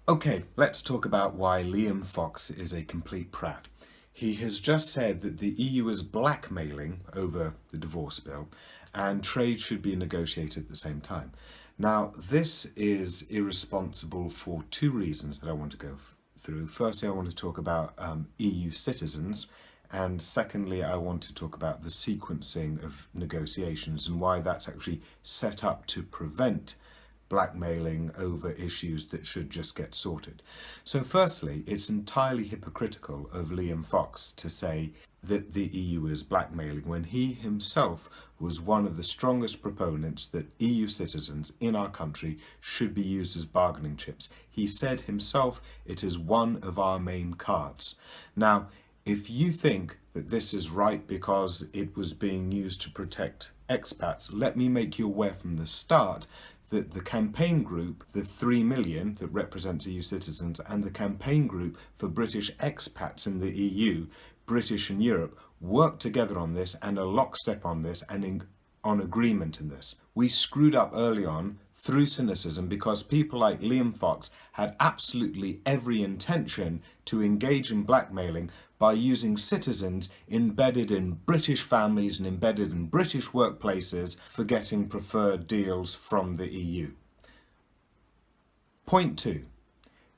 Okay, let's talk about why Liam Fox is a complete prat. He has just said that the EU is blackmailing over the divorce bill and trade should be negotiated at the same time. Now, this is irresponsible for two reasons that I want to go through. Firstly, I want to talk about EU citizens, and secondly, I want to talk about the sequencing of negotiations and why that's actually set up to prevent blackmailing over issues that should just get sorted. So firstly, it's entirely hypocritical of Liam Fox to say that the EU is blackmailing when he himself was one of the strongest proponents that EU citizens in our country should be used as bargaining chips. He said himself it is one of our main cards. Now, if you think that this is right because it was being used to protect expats, let me make you aware from the start that the campaign group, the 3 million that represents EU citizens, and the campaign group for British expats in the EU, British and Europe, worked together on this and are lockstep on this and on agreement in this. We screwed up early on through cynicism because people like Liam Fox had absolutely every intention to engage in blackmailing by using citizens embedded in British families and embedded in British workplaces for getting preferred deals from the EU. Point 2.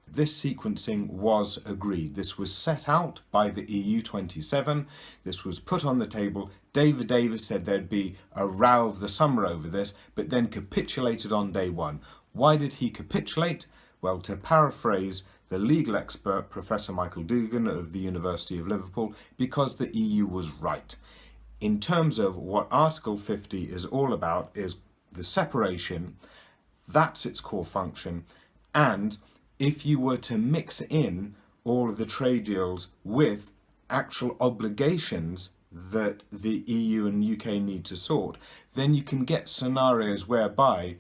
This sequencing was agreed. This was set out by the EU 27. This was put on the table. David Davis said there'd be a row of the summer over this, but then capitulated on day one. Why did he capitulate? Well, to paraphrase the legal expert, Professor Michael Dugan of the University of Liverpool, because the EU was right. In terms of what Article 50 is all about, is the separation, that's its core function, and if you were to mix in all of the trade deals with actual obligations that the EU and UK need to sort, then you can get scenarios whereby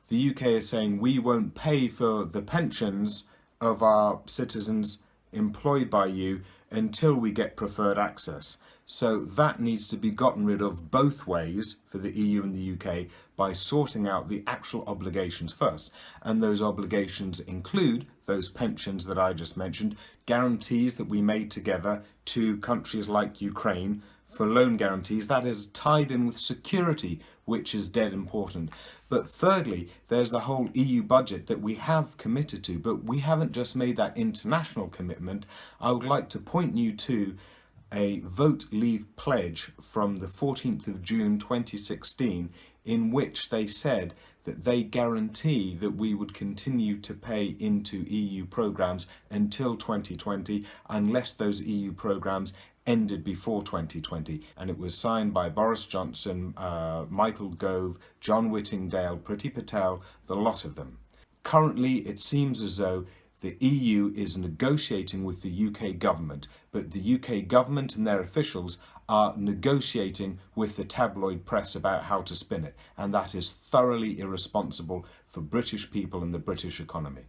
the UK is saying we won't pay for the pensions of our citizens employed by you until we get preferred access. So that needs to be gotten rid of both ways for the EU and the UK by sorting out the actual obligations first. And those obligations include those pensions that I just mentioned, guarantees that we made together to countries like Ukraine for loan guarantees. That is tied in with security, which is dead important. But thirdly, there's the whole EU budget that we have committed to, but we haven't just made that international commitment. I would like to point you to a Vote Leave pledge from the 14th of June 2016, in which they said that they guarantee that we would continue to pay into EU programmes until 2020 unless those EU programmes ended before 2020, and it was signed by Boris Johnson, Michael Gove, John Whittingdale, Priti Patel, the lot of them. Currently, it seems as though the EU is negotiating with the UK government, but the UK government and their officials are negotiating with the tabloid press about how to spin it, and that is thoroughly irresponsible for British people and the British economy.